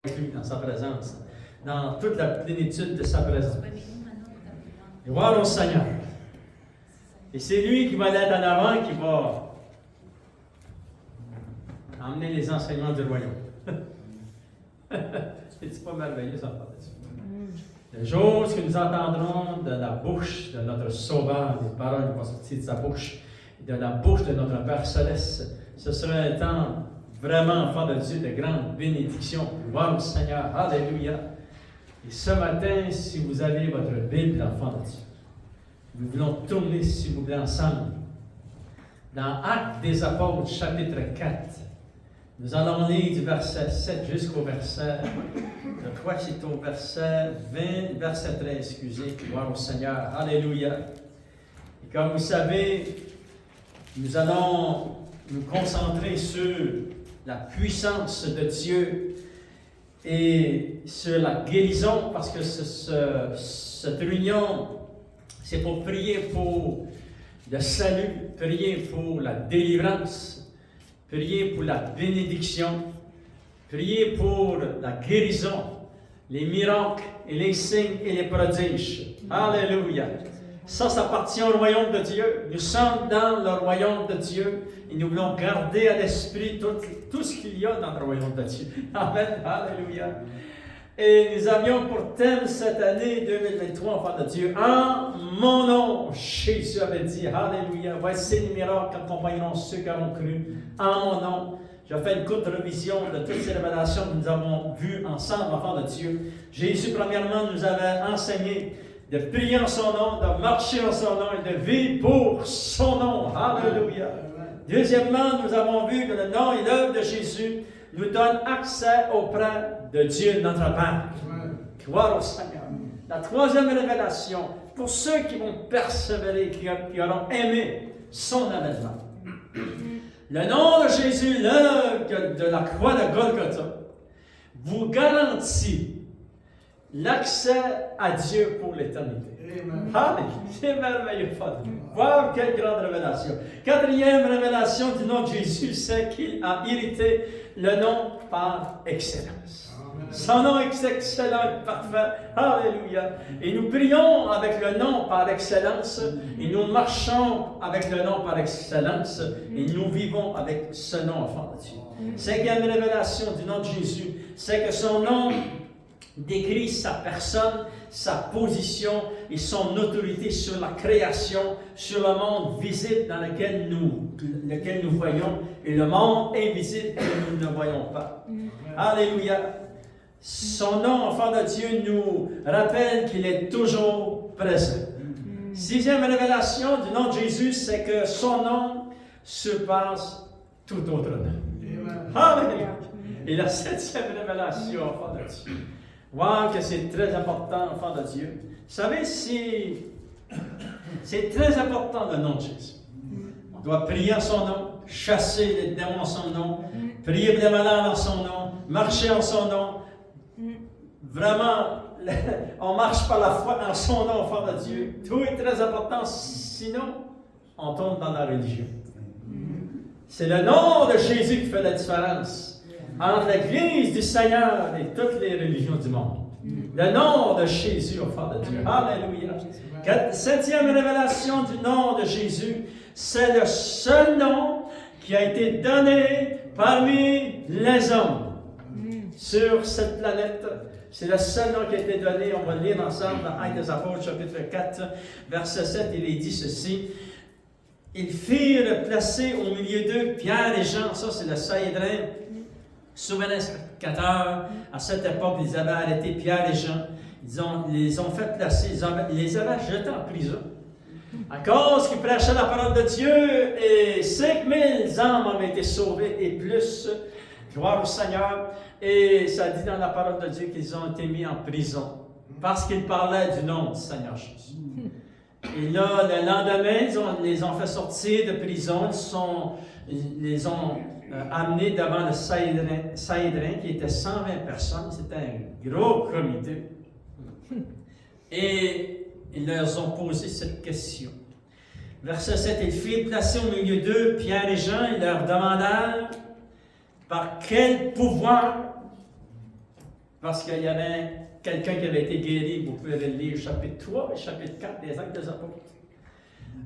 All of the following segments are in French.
lui dans sa présence, dans toute la plénitude de sa présence. Gloire au Seigneur. Et c'est lui qui va être en avant, qui va emmener les enseignements du royaume. C'est pas merveilleux, ça parle de ça. Les choses que nous entendrons de la bouche de notre Sauveur, les paroles qui vont sortir de sa bouche, de la bouche de notre Père Céleste, ce sera un temps vraiment, enfant de Dieu, de grande bénédiction. Gloire au Seigneur. Alléluia. Et ce matin, si vous avez votre Bible, enfant de Dieu, nous voulons tourner, si vous voulez, ensemble dans Actes des Apôtres, chapitre 4. Nous allons lire du verset 7 jusqu'au verset, je crois que c'est au verset 20, verset 13, excusez. Gloire au Seigneur. Alléluia. Et comme vous savez, nous allons nous concentrer sur la puissance de Dieu et sur la guérison, parce que cette réunion, c'est pour prier pour le salut, prier pour la délivrance, prier pour la bénédiction, prier pour la guérison, les miracles et les signes et les prodiges. Alléluia. Ça appartient au royaume de Dieu. Nous sommes dans le royaume de Dieu et nous voulons garder à l'esprit tout ce qu'il y a dans le royaume de Dieu. Amen. Alléluia. Et nous avions pour thème cette année 2023, enfants de Dieu, en mon nom, Jésus avait dit, Alléluia, voici les miracles qu'accompagneront ceux qui auront cru, en mon nom. Je fais une courte révision de toutes ces révélations que nous avons vues ensemble, enfants de Dieu. Jésus, premièrement, nous avait enseigné de prier en son nom, de marcher en son nom et de vivre pour son nom. Alléluia. Deuxièmement, nous avons vu que le nom et l'œuvre de Jésus nous donne accès auprès de Dieu, notre Père. Gloire au Seigneur. La troisième révélation, pour ceux qui vont persévérer, qui auront aimé son avènement. Le nom de Jésus, l'œuvre de la croix de Golgotha, vous garantit l'accès à Dieu pour l'éternité. Amen. C'est merveilleux, Father. Wow, quelle grande révélation. Quatrième révélation du nom de Jésus, c'est qu'il a hérité le nom par excellence. Amen. Son nom est excellent, parfait. Alléluia. Et nous prions avec le nom par excellence, et nous marchons avec le nom par excellence, et nous vivons avec ce nom, enfant de Dieu. Cinquième révélation du nom de Jésus, c'est que son nom décrit sa personne, sa position et son autorité sur la création, sur le monde visible dans lequel nous voyons et le monde invisible que nous ne voyons pas. Alléluia. Son nom, enfant de Dieu, nous rappelle qu'il est toujours présent. Sixième révélation du nom de Jésus, c'est que son nom surpasse tout autre nom. Alléluia. Et la septième révélation, enfant de Dieu. Wow, que c'est très important, enfant de Dieu. Vous savez, c'est très important le nom de Jésus. On doit prier en son nom, chasser les démons en son nom, prier pour les malades en son nom, marcher en son nom. Vraiment, on marche par la foi en son nom, enfant de Dieu. Tout est très important, sinon, on tombe dans la religion. C'est le nom de Jésus qui fait la différence entre l'Église du Seigneur et toutes les religions du monde. Le nom de Jésus, enfant de Dieu. Alléluia. Septième révélation du nom de Jésus, c'est le seul nom qui a été donné parmi les hommes sur cette planète. C'est le seul nom qui a été donné. On va le lire ensemble dans Actes des Apôtres, chapitre 4, verset 7. Il est dit ceci. Ils firent placer au milieu d'eux Pierre et Jean. Ça, c'est le Sahédrin. Souverain sacrificateur, à cette époque, ils avaient arrêté Pierre et Jean. Ils les ont fait placer, ils les avaient jetés en prison. À cause qu'ils prêchaient la parole de Dieu, et 5000 âmes ont été sauvées et plus. Gloire au Seigneur. Et ça dit dans la parole de Dieu qu'ils ont été mis en prison parce qu'ils parlaient du nom du Seigneur Jésus. Et là, le lendemain, ils les ont fait sortir de prison. Ils les ont amenés devant le Sahédrin, qui était 120 personnes. C'était un gros comité. Et ils leur ont posé cette question. Verset 7, ils firent placer au milieu d'eux Pierre et Jean. Ils leur demandèrent par quel pouvoir Parce qu'il y avait quelqu'un qui avait été guéri. Vous pouvez lire chapitre 3 et chapitre 4 des Actes des Apôtres.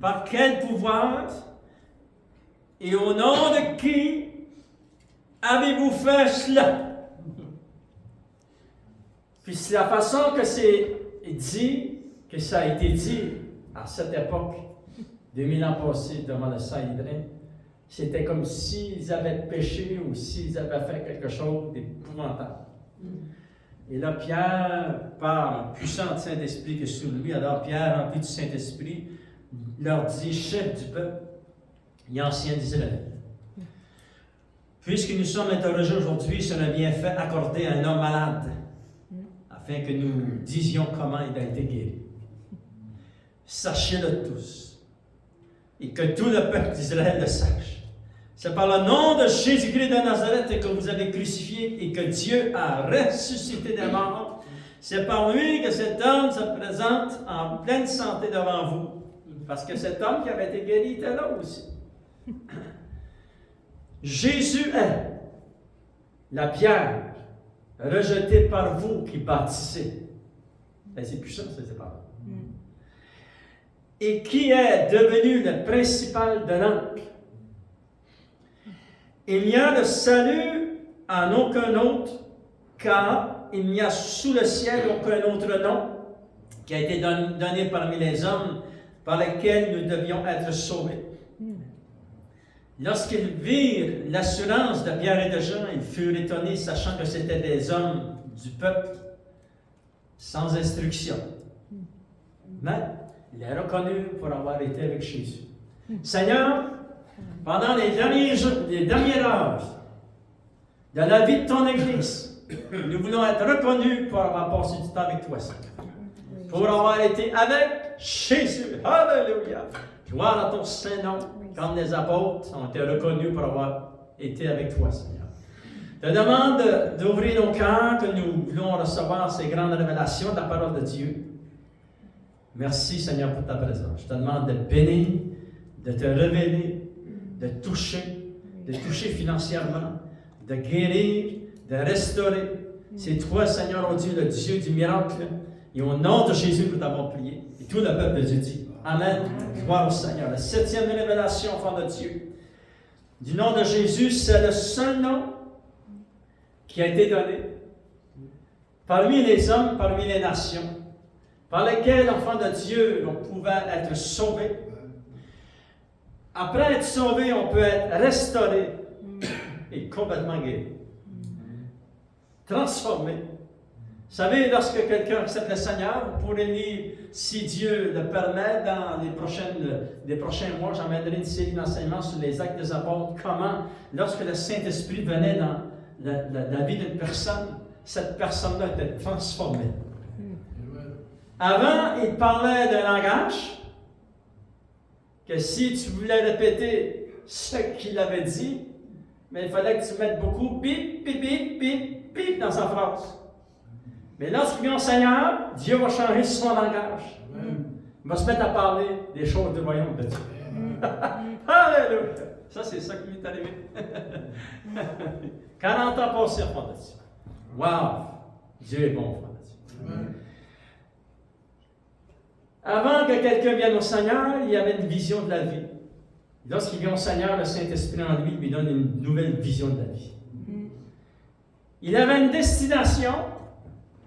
Par quel pouvoir et au nom de qui avez-vous fait cela? Puis c'est la façon que c'est dit, que ça a été dit à cette époque, 2000 ans passés devant le Sanhédrin. C'était comme s'ils avaient péché ou s'ils avaient fait quelque chose d'épouvantable. Et là, Pierre, par le puissant Saint-Esprit qui est sur lui, alors Pierre, rempli du Saint-Esprit, leur dit, chef du peuple et ancien d'Israël. Puisque nous sommes interrogés aujourd'hui sur un bienfait accordé à un homme malade, afin que nous disions comment il a été guéri. Sachez-le tous, et que tout le peuple d'Israël le sache. C'est par le nom de Jésus-Christ de Nazareth que vous avez crucifié et que Dieu a ressuscité des morts. C'est par lui que cet homme se présente en pleine santé devant vous. Parce que cet homme qui avait été guéri était là aussi. Jésus est la pierre rejetée par vous qui bâtissez. C'est puissant, c'est pas. Et qui est devenu le principal de l'angle. Il n'y a de salut en aucun autre, car il n'y a sous le ciel aucun autre nom qui a été donné parmi les hommes par lesquels nous devions être sauvés. Lorsqu'ils virent l'assurance de Pierre et de Jean, ils furent étonnés, sachant que c'étaient des hommes du peuple sans instruction. Mais il est reconnu pour avoir été avec Jésus. Seigneur, pendant les dernières heures de la vie de ton Église, nous voulons être reconnus pour avoir passé du temps avec toi, Seigneur. Pour avoir été avec Jésus. Alléluia. Gloire à ton Saint-Nom, comme les apôtres ont été reconnus pour avoir été avec toi, Seigneur. Je te demande d'ouvrir nos cœurs, que nous voulons recevoir ces grandes révélations de la parole de Dieu. Merci, Seigneur, pour ta présence. Je te demande de bénir, de te révéler, de toucher financièrement, de guérir, de restaurer. C'est toi, Seigneur, oh Dieu, le Dieu du miracle. Et au nom de Jésus, nous t'avons prié. Et tout le peuple de Dieu dit Amen. Gloire au Seigneur. La 7e révélation, enfant de Dieu. Du nom de Jésus, c'est le seul nom qui a été donné parmi les hommes, parmi les nations, par lesquels, enfants de Dieu, on pouvait être sauvés. Après être sauvé, on peut être restauré et complètement guéri. Transformé. Vous savez, lorsque quelqu'un accepte le Seigneur, vous pourrez lire, si Dieu le permet, dans les prochains mois, j'emmènerai une série d'enseignements sur les actes des apôtres, comment, lorsque le Saint-Esprit venait dans la vie d'une personne, cette personne-là était transformée. Avant, il parlait d'un langage que si tu voulais répéter ce qu'il avait dit, mais il fallait que tu mettes beaucoup bip, bip, bip, bip, bip dans sa phrase. Mais lorsqu'il vient au Seigneur, Dieu va changer son langage. Il va se mettre à parler des choses du royaume de Dieu. Alléluia! Ça, c'est ça qui m'est arrivé. 40 ans passés, enfant de Dieu. Wow! Dieu est bon, enfant de Dieu. Avant que quelqu'un vienne au Seigneur, il y avait une vision de la vie. Lorsqu'il vient au Seigneur, le Saint-Esprit en lui donne une nouvelle vision de la vie. Il avait une destination,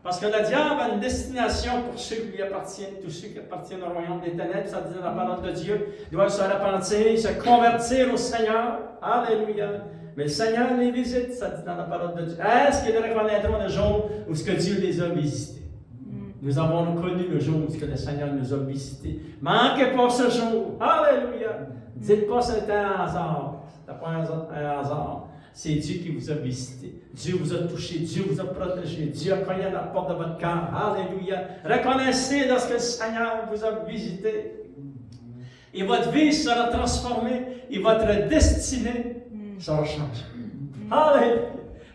parce que le diable a une destination pour ceux qui lui appartiennent, tous ceux qui appartiennent au royaume des ténèbres, ça dit dans la parole de Dieu, doivent se repentir, se convertir au Seigneur. Alléluia. Mais le Seigneur les visite, ça dit dans la parole de Dieu. Est-ce qu'ils reconnaîtront le jour où ce que Dieu les a visités? Nous avons connu le jour où le Seigneur nous a visités. Manquez pas ce jour. Alléluia. Dites pas que c'était un hasard. Ce n'était pas un hasard. C'est Dieu qui vous a visité. Dieu vous a touché. Dieu vous a protégé. Dieu a cogné à la porte de votre cœur. Alléluia. Reconnaissez lorsque le Seigneur vous a visité. Et votre vie sera transformée. Et votre destinée sera changée. Alléluia.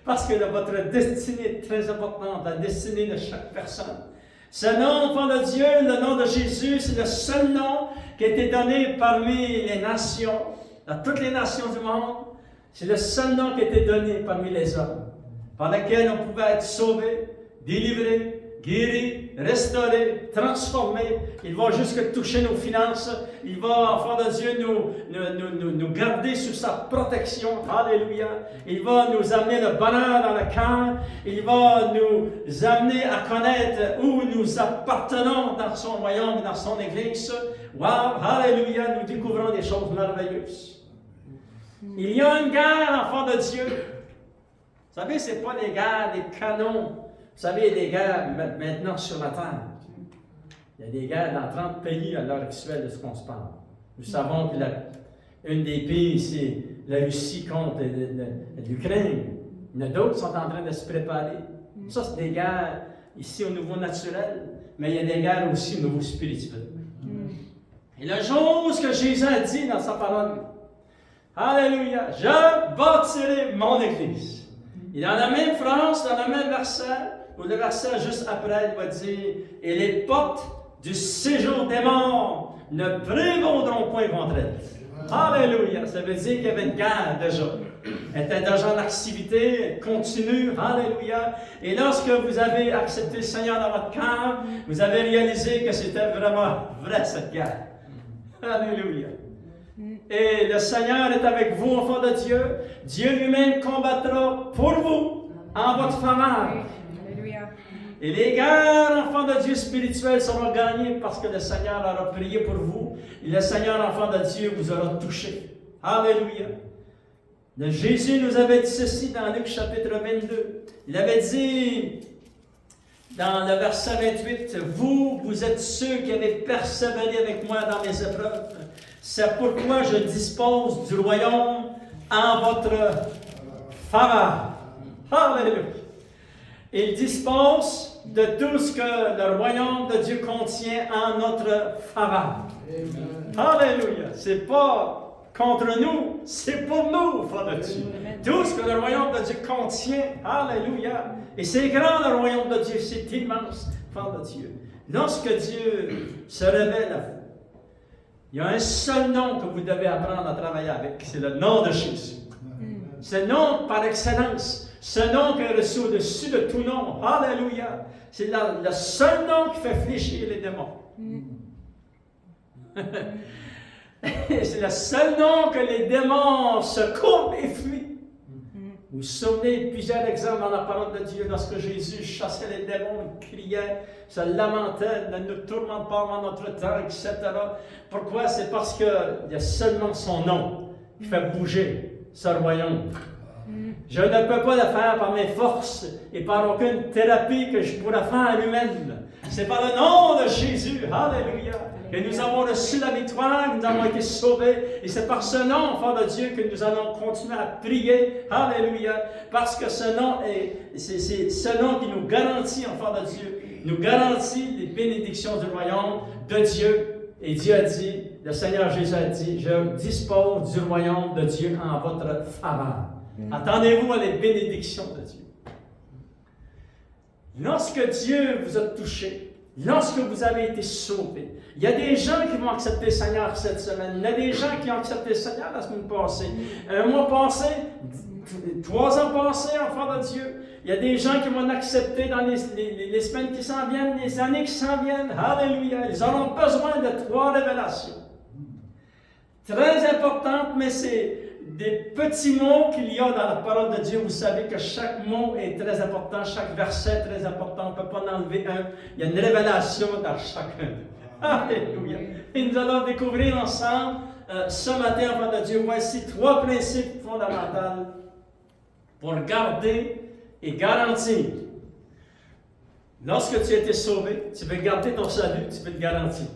Parce que votre destinée est très importante. La destinée de chaque personne. Ce nom, enfant de Dieu, le nom de Jésus, c'est le seul nom qui a été donné parmi les nations, dans toutes les nations du monde. C'est le seul nom qui a été donné parmi les hommes, par lequel on pouvait être sauvé, délivrer, guérir, restaurer, transformer. Il va jusque toucher nos finances. Il va, enfant de Dieu, nous garder sous sa protection. Alléluia. Il va nous amener le bonheur dans le cœur. Il va nous amener à connaître où nous appartenons dans son royaume et dans son Église. Wow, alléluia, nous découvrons des choses merveilleuses. Il y a une guerre, enfant de Dieu. Vous savez, ce n'est pas des guerres, des canons. Vous savez, il y a des guerres maintenant sur la terre. Il y a des guerres dans 30 pays à l'heure actuelle de ce qu'on se parle. Nous savons que une des pays, c'est la Russie contre l'Ukraine. Il y en a d'autres qui sont en train de se préparer. Ça, c'est des guerres ici au niveau naturel, mais il y a des guerres aussi au niveau spirituel. Et la chose que Jésus a dit dans sa parole, alléluia, je bâtirai mon Église. Et dans la même phrase, dans le même verset, ou le verset juste après, il va dire, et les portes du séjour des morts ne prévaudront point contre elle. Alléluia, ça veut dire qu'il y avait une guerre déjà. Elle était déjà en activité, elle continue, alléluia. Et lorsque vous avez accepté le Seigneur dans votre cœur, vous avez réalisé que c'était vraiment vrai cette guerre. Alléluia. Et le Seigneur est avec vous, enfants de Dieu. Dieu lui-même combattra pour vous, en votre faveur. Alléluia. Et les guerres, enfants de Dieu spirituels, seront gagnées parce que le Seigneur aura prié pour vous. Et le Seigneur, enfant de Dieu, vous aura touché. Alléluia. Jésus nous avait dit ceci dans Luc chapitre 22. Il avait dit, dans le verset 28, « Vous êtes ceux qui avez persévéré avec moi dans mes épreuves. C'est pourquoi je dispose du royaume en votre faveur. » Alléluia. Il dispose de tout ce que le royaume de Dieu contient en notre faveur. Amen. Alléluia. C'est pas contre nous, c'est pour nous, frère de Dieu. Tout ce que le royaume de Dieu contient, alléluia. Et c'est grand le royaume de Dieu, c'est immense, frère de Dieu. Lorsque Dieu se révèle à vous, il y a un seul nom que vous devez apprendre à travailler avec, c'est le nom de Jésus. C'est le nom par excellence. Ce nom qui est reçu au-dessus de tout nom. Alléluia. C'est le seul nom qui fait fléchir les démons. C'est le seul nom que les démons se courbent et fuient. Vous vous souvenez de plusieurs exemples dans la parole de Dieu, lorsque Jésus chassait les démons, il criait, se lamentait, ne nous tourmente pas avant notre temps, etc. Pourquoi? C'est parce qu'il y a seulement son nom qui fait bouger ce royaume. Je ne peux pas le faire par mes forces et par aucune thérapie que je pourrais faire humaine. C'est par le nom de Jésus, alléluia, que nous avons reçu la victoire, nous avons été sauvés. Et c'est par ce nom, enfant de Dieu, que nous allons continuer à prier, alléluia, parce que ce nom c'est ce nom qui nous garantit, enfant de Dieu, nous garantit les bénédictions du royaume de Dieu. Et Dieu a dit, le Seigneur Jésus a dit, je dispose du royaume de Dieu en votre faveur. Attendez-vous à les bénédictions de Dieu. Lorsque Dieu vous a touché, lorsque vous avez été sauvés, il y a des gens qui vont accepter le Seigneur cette semaine. Il y a des gens qui ont accepté le Seigneur la semaine passée. Un mois passé, 3 ans passés, enfants de Dieu. Il y a des gens qui vont l'accepter dans les semaines qui s'en viennent, les années qui s'en viennent. Alléluia. Ils auront besoin de 3 révélations. Très importantes, mais c'est des petits mots qu'il y a dans la parole de Dieu. Vous savez que chaque mot est très important, chaque verset est très important. On ne peut pas en enlever un. Il y a une révélation dans chacun. Alléluia. Et nous allons découvrir ensemble ce matin, enfant de Dieu, voici 3 principes fondamentaux pour garder et garantir. Lorsque tu as été sauvé, tu veux garder ton salut, tu veux le garantir.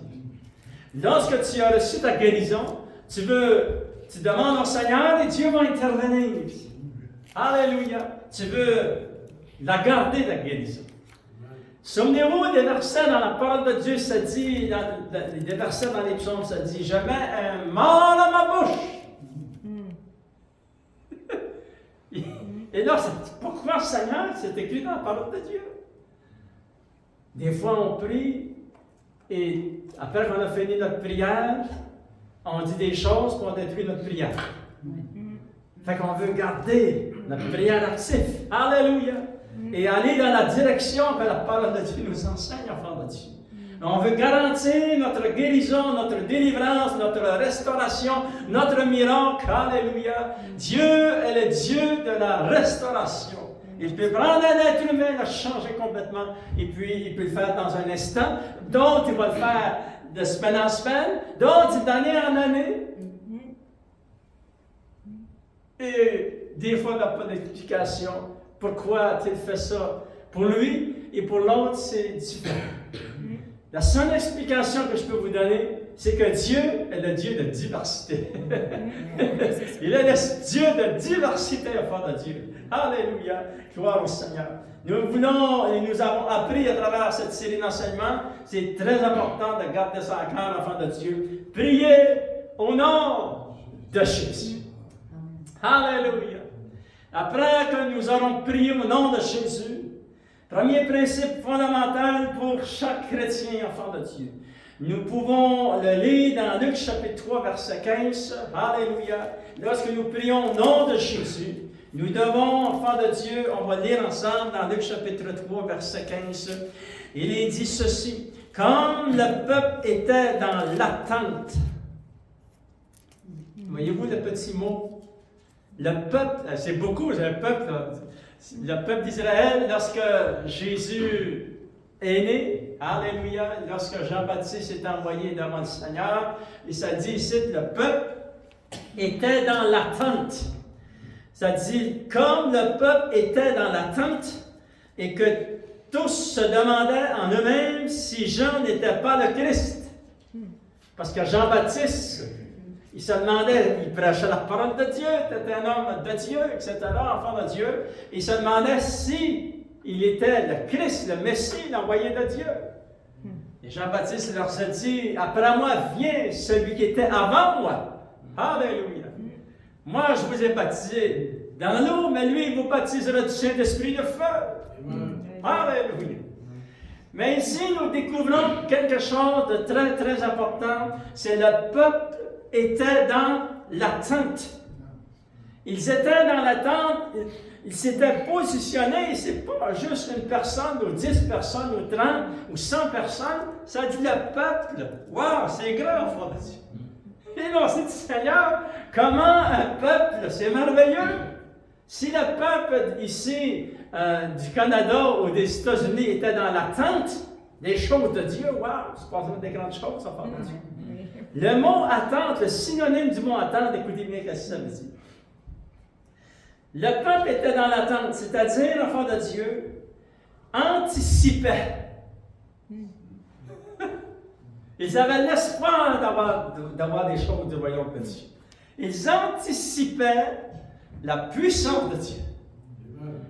Lorsque tu as reçu ta guérison, tu demandes au Seigneur et Dieu va intervenir. Alléluia. Tu veux la garder, ta guérison. Souvenez-vous des versets dans la parole de Dieu, ça dit, des versets dans les psaumes, ça dit, je mets un mort dans ma bouche. Et là, pourquoi, Seigneur, c'est écrit dans la parole de Dieu? Des fois, on prie, et après qu'on a fini notre prière, on dit des choses pour détruire notre prière. Fait qu'on veut garder notre prière active. Alléluia! et aller dans la direction que la parole de Dieu nous enseigne, enfants de Dieu. On veut garantir notre guérison, notre délivrance, notre restauration, notre miracle. Alléluia. Dieu est le Dieu de la restauration. Il peut prendre un être humain, le changer complètement, et puis il peut le faire dans un instant. D'autres, il va le faire de semaine en semaine, d'autres d'année en année. Et des fois, on n'a pas d'explication. Pourquoi a-t-il fait ça? Pour lui et pour l'autre, c'est différent. La seule explication que je peux vous donner, c'est que Dieu est le Dieu de diversité. Il est le Dieu de diversité, enfant de Dieu. Alléluia. Gloire au Seigneur. Nous voulons et nous avons appris à travers cette série d'enseignements, c'est très important de garder ça à cœur, enfant de Dieu. Priez au nom de Jésus. Alléluia. Après que nous aurons prié au nom de Jésus, premier principe fondamental pour chaque chrétien, enfant de Dieu. Nous pouvons le lire dans Luc chapitre 3, verset 15. Alléluia. Lorsque nous prions au nom de Jésus, nous devons, enfant de Dieu, on va lire ensemble dans Luc chapitre 3, verset 15. Il est dit ceci. Comme le peuple était dans l'attente. Voyez-vous le petit mot? Le peuple, c'est beaucoup, le peuple d'Israël, lorsque Jésus est né, alléluia, lorsque Jean-Baptiste est envoyé devant le Seigneur, et ça dit ici, le peuple était dans l'attente. Ça dit, comme le peuple était dans l'attente, et que tous se demandaient en eux-mêmes si Jean n'était pas le Christ. Parce que Jean-Baptiste, il se demandait, il prêchait la parole de Dieu, était un homme de Dieu, etc., enfant de Dieu. Il se demandait si il était le Christ, le Messie, l'envoyé de Dieu. Et Jean-Baptiste leur a dit, après moi vient celui qui était avant moi. Alléluia. Moi, je vous ai baptisé dans l'eau, mais lui, il vous baptisera du Saint-Esprit de feu. Alléluia. Mais ici, nous découvrons quelque chose de très, très important. C'est le peuple était dans l'attente. Ils étaient dans l'attente, ils s'étaient positionnés, c'est pas juste une personne, ou 10 personnes, ou 30, ou 100 personnes, ça dit le peuple. Wow, c'est grand, frère de Dieu. Et là, on s'est dit, Seigneur, comment un peuple, c'est merveilleux. Si le peuple ici, du Canada ou des États-Unis était dans l'attente des choses de Dieu, wow, c'est pas des grandes choses, ça, frère de Dieu. Le mot attente, le synonyme du mot attente, écoutez bien ce que ça veut dire. Le peuple était dans l'attente, c'est-à-dire, l'enfant de Dieu, anticipait. Ils avaient l'espoir d'avoir des choses du royaume de Dieu. Ils anticipaient la puissance de Dieu.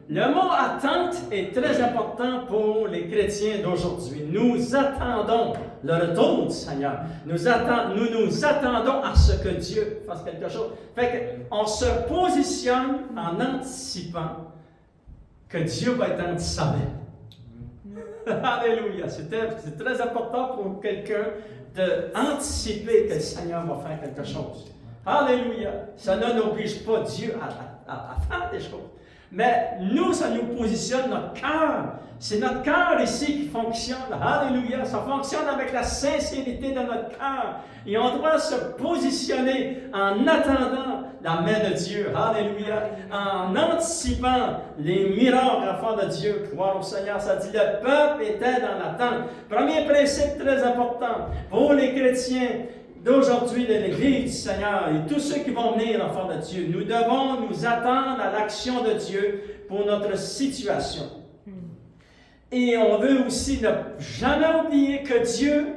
Le mot attente est très important pour les chrétiens d'aujourd'hui. Nous attendons le retour du Seigneur. Nous nous attendons à ce que Dieu fasse quelque chose. Fait qu'on se positionne en anticipant que Dieu va étendre sa main. Alléluia. C'est très important pour quelqu'un d'anticiper que le Seigneur va faire quelque chose. Alléluia. Ça n'oblige pas Dieu à faire des choses. Mais nous, ça nous positionne notre cœur. C'est notre cœur ici qui fonctionne. Alléluia. Ça fonctionne avec la sincérité de notre cœur. Et on doit se positionner en attendant la main de Dieu. Alléluia. En anticipant les miracles, enfants de Dieu. Gloire au Seigneur. Ça dit, le peuple était dans l'attente. Premier principe très important pour les chrétiens d'aujourd'hui de l'Église du Seigneur et tous ceux qui vont venir, enfants de Dieu, nous devons nous attendre à l'action de Dieu pour notre situation. Et on veut aussi ne jamais oublier que Dieu,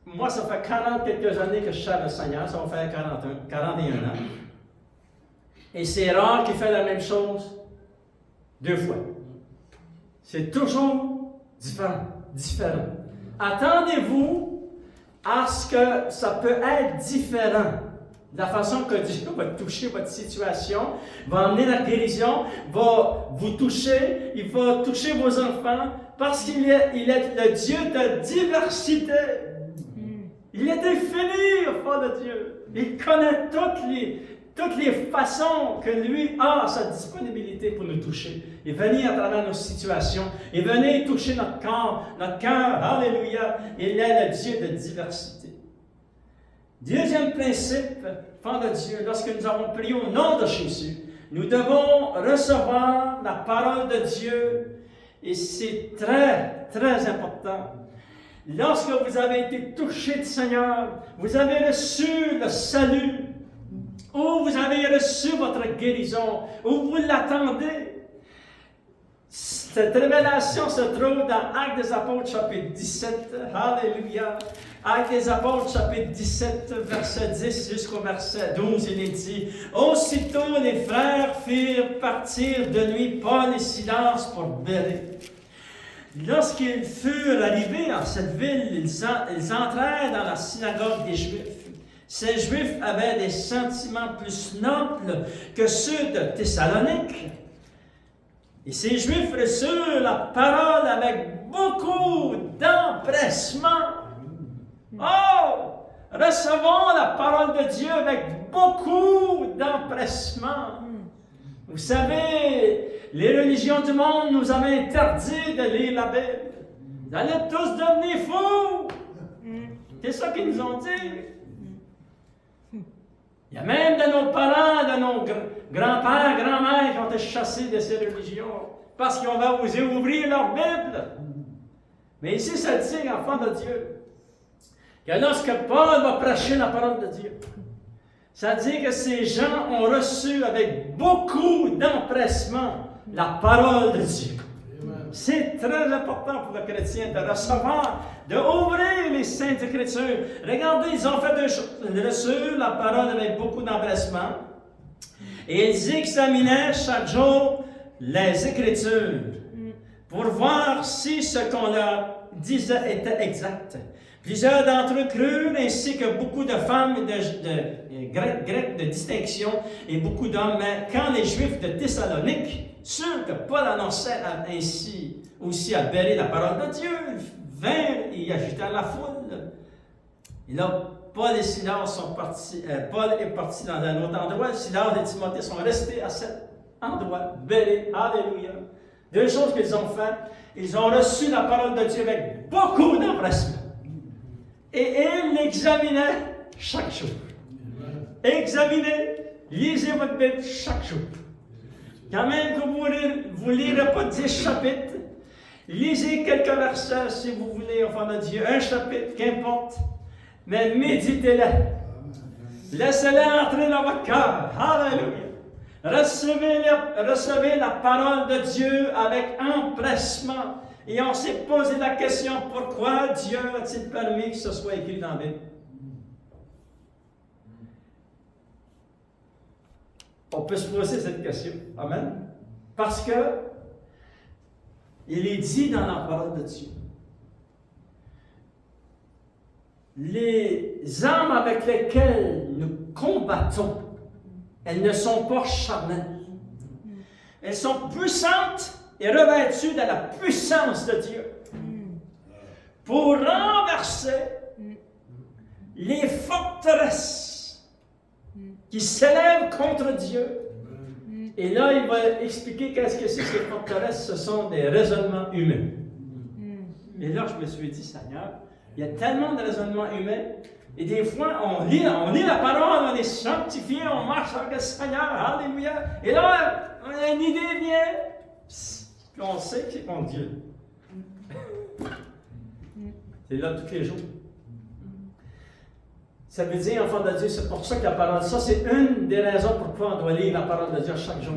moi ça fait 40 quelques années que je sers le Seigneur, ça va faire 41 ans. Et c'est rare qu'il fait la même chose 2 fois. C'est toujours différent. Attendez-vous à ce que ça peut être différent. De la façon que Dieu va toucher votre situation, va amener la guérison, va vous toucher, il va toucher vos enfants, parce qu'il est le Dieu de diversité. Il est infini, enfant de Dieu. Il connaît toutes les façons que lui a à sa disponibilité pour nous toucher. Et venez à travers nos situations. Et venez toucher notre corps, notre cœur. Alléluia. Il est le Dieu de diversité. Deuxième principe, enfants de Dieu, lorsque nous avons prié au nom de Jésus, nous devons recevoir la parole de Dieu. Et c'est très, très important. Lorsque vous avez été touché du Seigneur, vous avez reçu le salut, ou vous avez reçu votre guérison, ou vous l'attendez. Cette révélation se trouve dans Actes des Apôtres, chapitre 17. Alléluia. Actes des Apôtres, chapitre 17, verset 10 jusqu'au verset 12, il est dit: Aussitôt les frères firent partir de nuit Paul et Silas pour Bérée. Lorsqu'ils furent arrivés à cette ville, ils entrèrent dans la synagogue des Juifs. Ces Juifs avaient des sentiments plus nobles que ceux de Thessalonique. Et ces Juifs reçurent la parole avec beaucoup d'empressement. Oh! Recevons la parole de Dieu avec beaucoup d'empressement. Vous savez, les religions du monde nous avaient interdit de lire la Bible. Vous allez tous devenir fous. C'est ça qu'ils nous ont dit. Il y a même de nos parents, de nos grands-pères, grands-mères qui ont été chassés de ces religions parce qu'ils ont osé ouvrir leur Bible. Mais ici, ça dit, enfant de Dieu, que lorsque Paul va prêcher la parole de Dieu, ça dit que ces gens ont reçu avec beaucoup d'empressement la parole de Dieu. C'est très important pour le chrétien de recevoir, d'ouvrir les Saintes Écritures. Regardez, ils ont fait deux choses. Ils reçurent la parole avec beaucoup d'empressement et ils examinaient chaque jour les Écritures pour voir si ce qu'on leur disait était exact. Plusieurs d'entre eux crurent, ainsi que beaucoup de femmes de Grecs de distinction et beaucoup d'hommes. Mais quand les Juifs de Thessalonique surent que Paul annonçait ainsi aussi à Bérée la parole de Dieu, ils vinrent et agitèrent la foule. Et là, Paul et Silas sont partis. Paul est parti dans un autre endroit. Silas et Timothée sont restés à cet endroit. Bérée, alléluia. Deux choses qu'ils ont faites. Ils ont reçu la parole de Dieu avec beaucoup d'empressement. Et ils l'examinaient chaque jour. Examinez, lisez votre Bible chaque jour. Quand même que vous ne lirez pas 10 chapitres, lisez quelques versets si vous voulez, enfant de Dieu, un chapitre, qu'importe, mais méditez-les. Laissez-les entrer dans votre cœur. Alléluia. Recevez la parole de Dieu avec empressement. Et on s'est posé la question, pourquoi Dieu a-t-il permis que ce soit écrit dans la Bible? On peut se poser cette question. Amen. Parce que il est dit dans la parole de Dieu. Les armes avec lesquelles nous combattons, elles ne sont pas charnelles. Elles sont puissantes et revêtues de la puissance de Dieu pour renverser les forteresses qui s'élèvent contre Dieu. Et là, il va expliquer qu'est-ce que c'est ces forteresses. Ce sont des raisonnements humains. Et là, je me suis dit, Seigneur, il y a tellement de raisonnements humains. Et des fois, on lit la parole, on est sanctifié, on marche avec le Seigneur, alléluia. Et là, une idée vient, puis on sait que c'est contre Dieu. C'est là tous les jours. Ça veut dire, enfant de Dieu, c'est pour ça que la parole, ça c'est une des raisons pourquoi on doit lire la parole de Dieu chaque jour.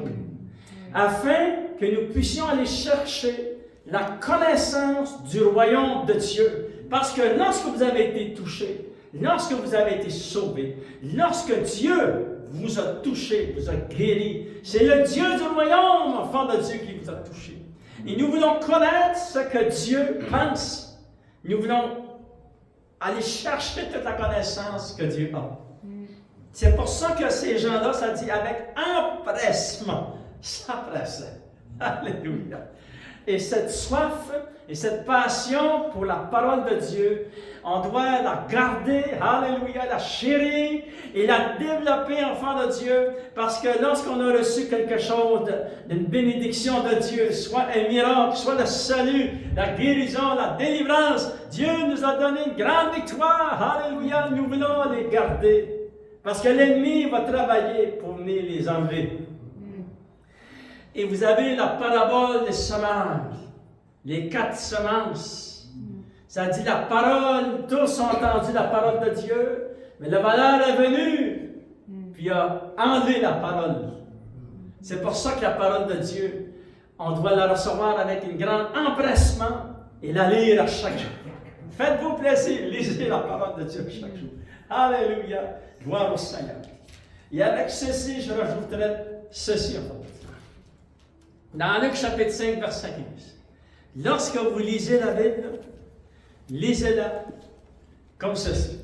Afin que nous puissions aller chercher la connaissance du royaume de Dieu. Parce que lorsque vous avez été touché, lorsque vous avez été sauvé, lorsque Dieu vous a touché, vous a guéri, c'est le Dieu du royaume, enfant de Dieu, qui vous a touché. Et nous voulons connaître ce que Dieu pense. Nous voulons aller chercher toute la connaissance que Dieu a. C'est pour ça que ces gens-là, ça dit avec empressement. Ça pressait. Alléluia. et cette soif et cette passion pour la parole de Dieu, on doit la garder, alléluia, la chérir et la développer, enfant de Dieu, parce que lorsqu'on a reçu quelque chose d'une bénédiction de Dieu, soit un miracle, soit le salut, la guérison, la délivrance, Dieu nous a donné une grande victoire, alléluia, nous voulons les garder, parce que l'ennemi va travailler pour venir les enlever. Et vous avez la parabole des semences, les 4 semences. Ça dit la parole, tous ont entendu la parole de Dieu, mais le voleur est venu, puis a enlevé la parole. C'est pour ça que la parole de Dieu, on doit la recevoir avec un grand empressement et la lire à chaque jour. Faites-vous plaisir, lisez la parole de Dieu chaque jour. Alléluia, gloire au Seigneur. Et avec ceci, je rajouterai ceci en fait. Dans Luc chapitre 5, verset 15. Lorsque vous lisez la Bible, lisez-la comme ceci.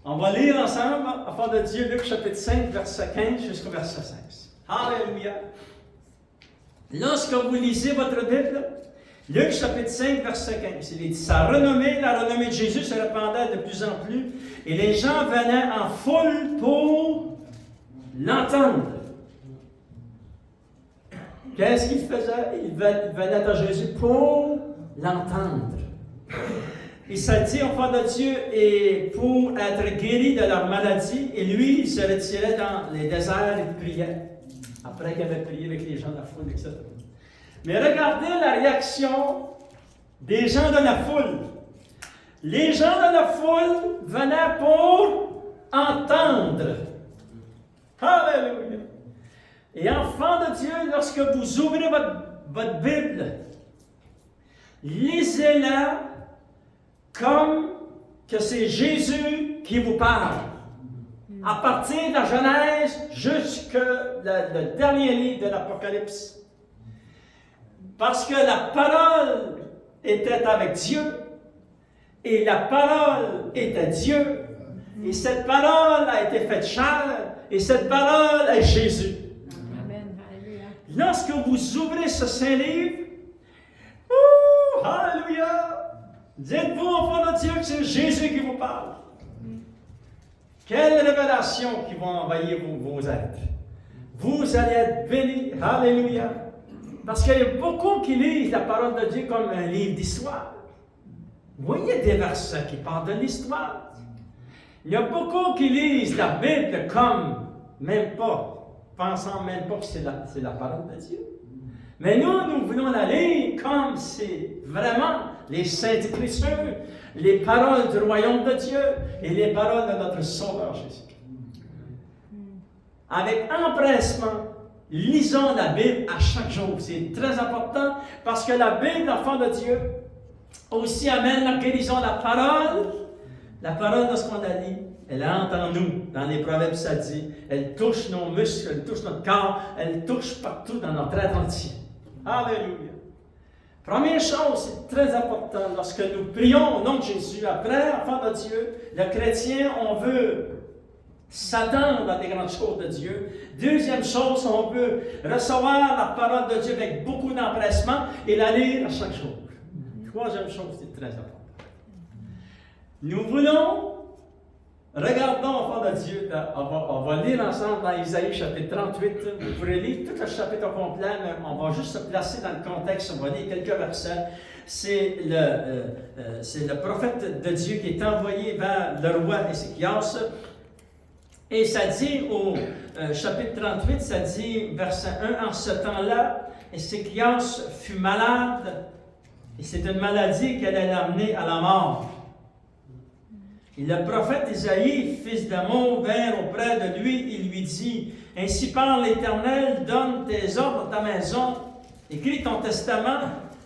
On va lire ensemble, afin de Dieu, Luc chapitre 5, verset 15 jusqu'au verset 16. Alléluia. Lorsque vous lisez votre Bible, Luc chapitre 5, verset 15, il dit, sa renommée, la renommée de Jésus se répandait de plus en plus, et les gens venaient en foule pour l'entendre. Qu'est-ce qu'il faisait? Il venait à Jésus pour l'entendre. Et ça dit, enfant de Dieu, et pour être guéri de leur maladie, et lui, il se retirait dans les déserts et priait. Après qu'il avait prié avec les gens de la foule, etc. Mais regardez la réaction des gens de la foule. Les gens de la foule venaient pour entendre. Alléluia. Et enfant de Dieu, lorsque vous ouvrez votre Bible, lisez-la comme que c'est Jésus qui vous parle. À partir de la Genèse jusqu'au le dernier livre de l'Apocalypse. Parce que la parole était avec Dieu, et la parole était Dieu, et cette parole a été faite chair, et cette parole est Jésus. Amen. Lorsque vous ouvrez ce Saint-Livre, alléluia, dites-vous, enfant de Dieu, que c'est Jésus qui vous parle. Quelle révélation qui va envahir vos êtres. Vous allez être bénis, alléluia. Parce qu'il y a beaucoup qui lisent la parole de Dieu comme un livre d'histoire. Vous voyez des versets qui parlent de l'histoire. Il y a beaucoup qui lisent la Bible comme, même pas, pensant même pas que c'est la parole de Dieu. Mais nous voulons la lire comme c'est vraiment les Saintes Écritures, les paroles du royaume de Dieu et les paroles de notre Sauveur Jésus. Avec empressement, lisons la Bible à chaque jour. C'est très important parce que la Bible, l'enfant de Dieu, aussi amène la guérison. La parole de ce qu'on a dit, elle entre en nous. Dans les Proverbes, ça dit, elle touche nos muscles, elle touche notre corps, elle touche partout dans notre être entier. Alléluia. Première chose, c'est très important, lorsque nous prions au nom de Jésus, après, enfant de Dieu, le chrétien, on veut s'attendre à des grandes choses de Dieu. Deuxième chose, on veut recevoir la parole de Dieu avec beaucoup d'empressement et la lire à chaque jour. Troisième chose, c'est très important. Nous voulons, regardons, enfant de Dieu, on va lire ensemble dans Isaïe chapitre 38. Vous pourrez lire tout le chapitre au complet, mais on va juste se placer dans le contexte. On va lire quelques versets. C'est le prophète de Dieu qui est envoyé vers le roi Ézéchias. Et ça dit au chapitre 38, ça dit, verset 1, en ce temps-là, Ézéchias fut malade, et c'est une maladie qui allait l'amener à la mort. Et le prophète Isaïe, fils d'Amon, vint auprès de lui, il lui dit, « Ainsi parle l'Éternel, donne tes ordres à ta maison, écris ton testament,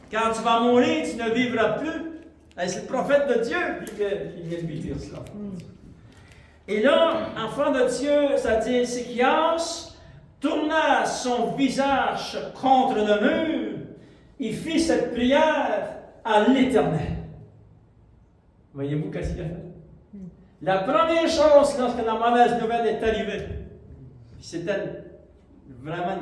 car tu vas mourir, tu ne vivras plus. » C'est le prophète de Dieu qui vient lui dire cela. Et là, enfant de Dieu, ça dit, Ézéchias tourna son visage contre le mur, il fit cette prière à l'Éternel. Voyez-vous qu'est-ce qu'il a fait? La première chose, lorsque la mauvaise nouvelle est arrivée, c'était vraiment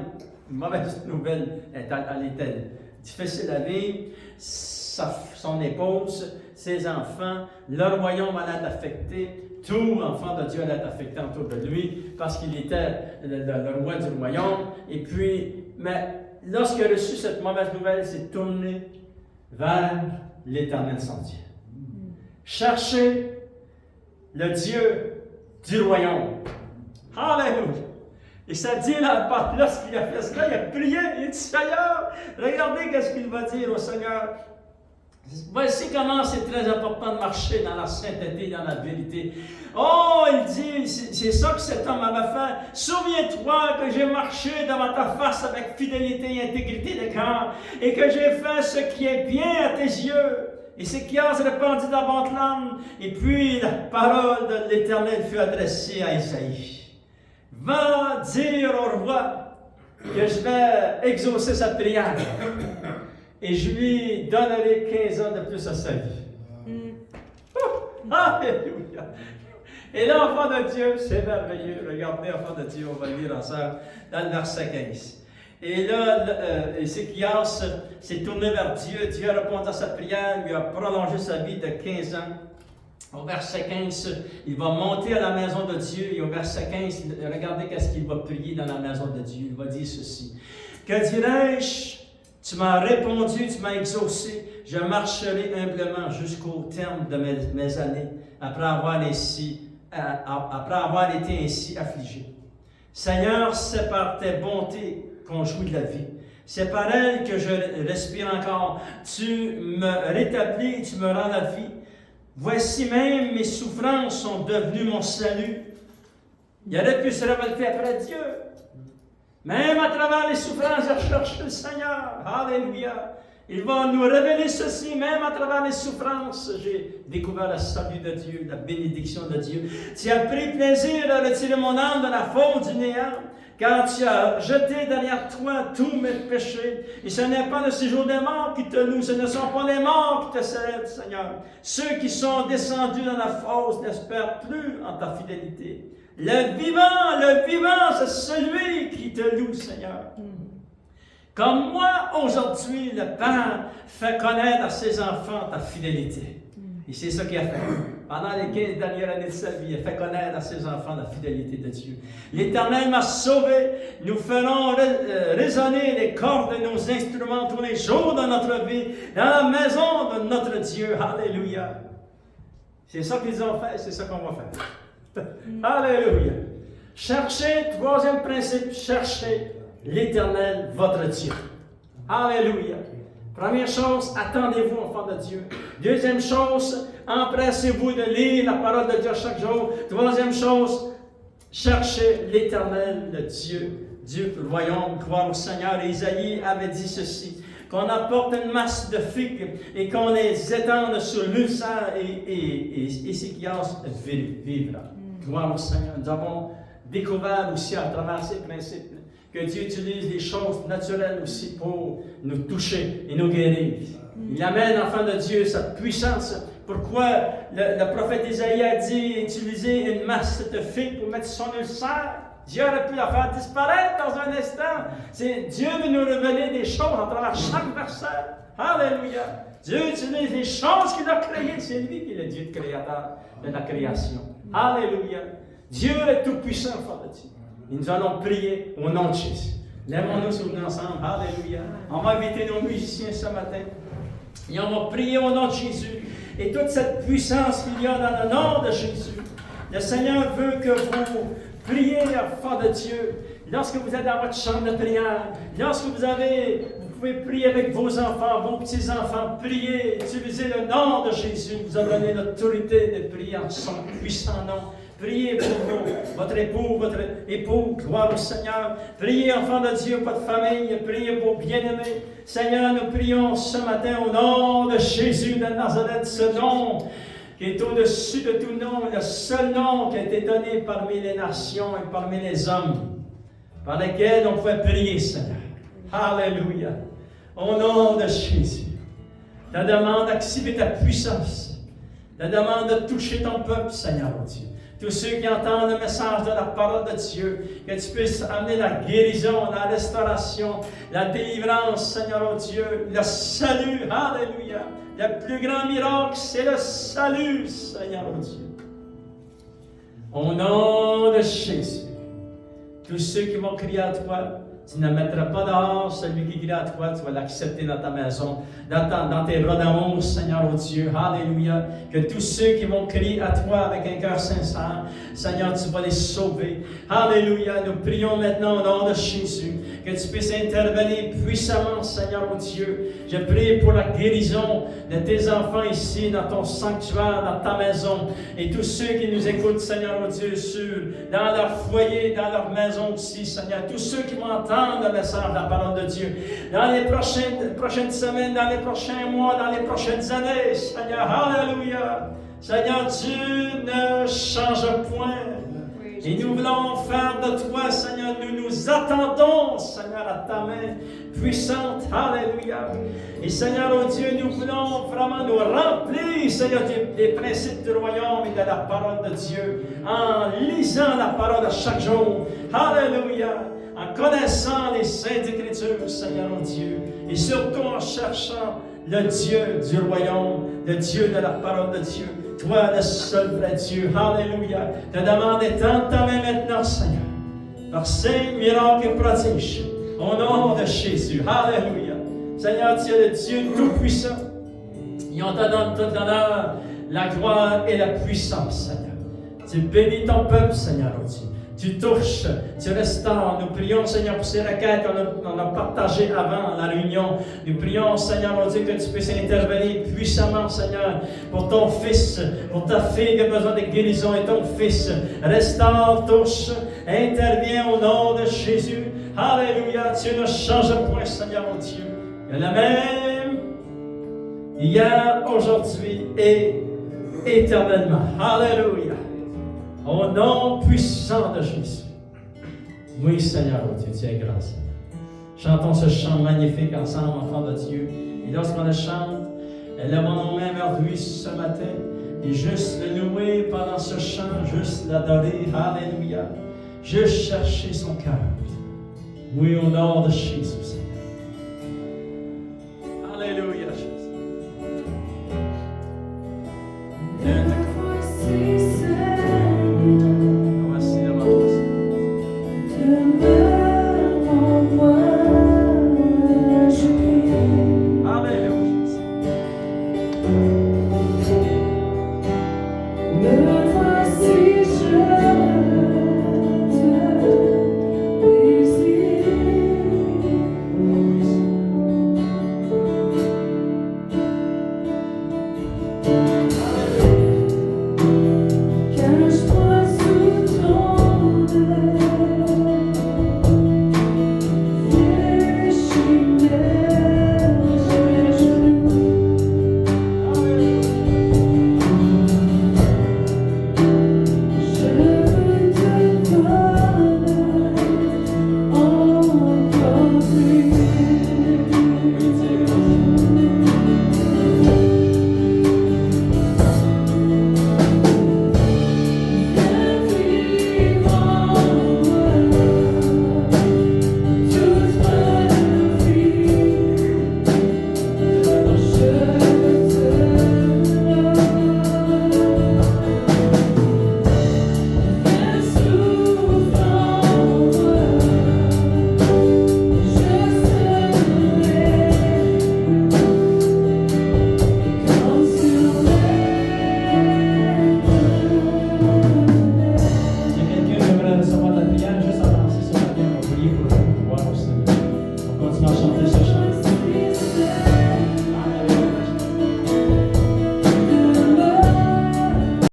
une mauvaise nouvelle, elle était difficile à vivre, son épouse, ses enfants, le royaume allait être affecté, tout enfant de Dieu allait être affecté autour de lui, parce qu'il était le roi du royaume. Et puis, mais lorsqu'il a reçu cette mauvaise nouvelle, il s'est tourné vers l'Éternel son Dieu. Cherchez le Dieu du royaume. Alléluia! Et ça dit là, lorsqu'il a fait cela, il a prié, il dit, Seigneur, regardez qu'est-ce qu'il va dire au Seigneur. Voici comment c'est très important de marcher dans la sainteté, dans la vérité. Oh, il dit, c'est ça que cet homme avait fait. Souviens-toi que j'ai marché devant ta face avec fidélité et intégrité de cœur, et que j'ai fait ce qui est bien à tes yeux. Et Ézéchias répandit dans votre langue. Et puis la parole de l'Éternel fut adressée à Isaïe. Va dire au roi que je vais exaucer sa prière. Et je lui donnerai 15 ans de plus à sa vie. Alléluia! Et là, enfant de Dieu, c'est merveilleux. Regardez, enfant de Dieu, on va lire ensemble dans le verset 15. Et là, Ézéchias s'est tourné vers Dieu. Dieu a répondu à sa prière, lui a prolongé sa vie de 15 ans. Au verset 15, il va monter à la maison de Dieu. Et au verset 15, regardez qu'est-ce qu'il va prier dans la maison de Dieu. Il va dire ceci. Que dirais-je? Tu m'as répondu, tu m'as exaucé. Je marcherai humblement jusqu'au terme de mes années, après avoir été ainsi affligé. Seigneur, c'est par tes bontés qu'on jouit de la vie. C'est par elle que je respire encore. Tu me rétablis et tu me rends la vie. Voici même mes souffrances sont devenues mon salut. Il aurait pu se révolter après Dieu. Même à travers les souffrances, je cherche le Seigneur. Alléluia. Il va nous révéler ceci, même à travers les souffrances. J'ai découvert le salut de Dieu, la bénédiction de Dieu. Tu as pris plaisir à retirer mon âme de la faute du néant, car tu as jeté derrière toi tous mes péchés. Et ce n'est pas le séjour des morts qui te louent, ce ne sont pas les morts qui te célèbrent, Seigneur. Ceux qui sont descendus dans la fosse n'espèrent plus en ta fidélité. Le vivant, c'est celui qui te loue, Seigneur. Comme moi, aujourd'hui, le Père fait connaître à ses enfants ta fidélité. Et c'est ce qu'il a fait. Pendant les 15 dernières années de sa vie, il a fait connaître à ses enfants la fidélité de Dieu. L'Éternel m'a sauvé. Nous ferons résonner les cordes de nos instruments tous les jours de notre vie, dans la maison de notre Dieu. Alléluia. C'est ça qu'ils ont fait, c'est ça qu'on va faire. Alléluia. Cherchez, troisième principe, cherchez l'Éternel, votre Dieu. Alléluia. Première chose, attendez-vous, enfants de Dieu. Deuxième chose, empressez-vous de lire la parole de Dieu chaque jour. Troisième chose, cherchez l'Éternel, le Dieu du royaume. Gloire au Seigneur. Isaïe avait dit ceci, qu'on apporte une masse de figues et qu'on les étende sur l'ulcère et Ézéchias vivra. Gloire au Seigneur. Nous avons découvert aussi à travers ces principes que Dieu utilise les choses naturelles aussi pour nous toucher et nous guérir. Il amène, enfant de Dieu, sa puissance. Pourquoi le prophète Isaïe a dit utiliser une masse de figues pour mettre son ulcère? Dieu aurait pu la faire disparaître dans un instant. Dieu veut nous révéler des choses à travers chaque verset. Alléluia. Dieu utilise les choses qu'il a créées. C'est lui qui est le Dieu créateur de la création. Alléluia. Dieu est tout puissant, enfant de Dieu. Et nous allons prier au nom de Jésus. Lèvons-nous sur nous ensemble. Alléluia. On va inviter nos musiciens ce matin. Et on va prier au nom de Jésus. Et toute cette puissance qu'il y a dans le nom de Jésus. Le Seigneur veut que vous priez, enfants de Dieu. Lorsque vous êtes dans votre chambre de prière, lorsque vous pouvez prier avec vos enfants, vos petits-enfants, priez, utilisez le nom de Jésus. Il vous a donné l'autorité de prier en son puissant nom. Priez pour votre époux, votre époux, gloire au Seigneur. Priez, enfants de Dieu, votre famille, priez pour bien-aimés. Seigneur, nous prions ce matin au nom de Jésus de Nazareth, ce nom qui est au-dessus de tout nom, le seul nom qui a été donné parmi les nations et parmi les hommes, par lesquels on pouvait prier, Seigneur. Alléluia. Au nom de Jésus. Ta demande d'activer ta puissance. Ta demande de toucher ton peuple, Seigneur, mon Dieu. tous ceux qui entendent le message de la parole de Dieu, que tu puisses amener la guérison, la restauration, la délivrance, Seigneur, oh Dieu, le salut, alléluia. Le plus grand miracle, c'est le salut, Seigneur, oh Dieu. Au nom de Jésus, tous ceux qui vont crier à toi, tu ne mettras pas dehors celui qui crie à toi, tu vas l'accepter dans ta maison, dans tes bras d'amour, Seigneur, oh Dieu. Alléluia. Que tous ceux qui vont crier à toi avec un cœur sincère, Seigneur, tu vas les sauver. Alléluia. Nous prions maintenant au nom de Jésus, que tu puisses intervenir puissamment, Seigneur, oh Dieu. Je prie pour la guérison de tes enfants ici, dans ton sanctuaire, dans ta maison. Et tous ceux qui nous écoutent, Seigneur, oh Dieu, dans leur foyer, dans leur maison aussi, Seigneur. Tous ceux qui vont entendre le message de la parole de Dieu. Dans les prochaines semaines, dans les prochains mois, dans les prochaines années, Seigneur, alléluia. Seigneur, tu ne changes point. Et nous voulons faire de toi, Seigneur, nous attendons, Seigneur, à ta main puissante. Alléluia. Et Seigneur, oh Dieu, nous voulons vraiment nous remplir, Seigneur, des principes du royaume et de la parole de Dieu, en lisant la parole à chaque jour. Alléluia. En connaissant les Saintes Écritures, Seigneur, oh Dieu, et surtout en cherchant le Dieu du royaume, le Dieu de la parole de Dieu, toi, le seul vrai Dieu. Alléluia. Te demande étends ta main maintenant, Seigneur, par signes, miracles et prodiges, au nom de Jésus. Alléluia. Seigneur, tu es le Dieu tout-puissant, et on te donne tout l'honneur, la gloire et la puissance, Seigneur. Tu bénis ton peuple, Seigneur, oh Dieu. Tu touches, tu restaures. Nous prions, Seigneur, pour ces requêtes qu'on a partagées avant la réunion. Nous prions, Seigneur, on dit que tu puisses intervenir puissamment, Seigneur, pour ton fils, pour ta fille qui a besoin de guérison et ton fils. Restaure, touche, interviens au nom de Jésus. Alléluia, tu ne changes point, Seigneur, mon Dieu. Il y a la même, hier, aujourd'hui et éternellement. Alléluia. Au nom puissant de Jésus. Oui, Seigneur, oh Dieu, tu es grand, Seigneur. Chantons ce chant magnifique ensemble, enfants de Dieu. Et lorsqu'on le chante, lèvons nos mains vers lui ce matin et juste le louer pendant ce chant, juste l'adorer. Alléluia. Juste chercher son cœur. Oui, au nom de Jésus, Seigneur. Alléluia, Jésus.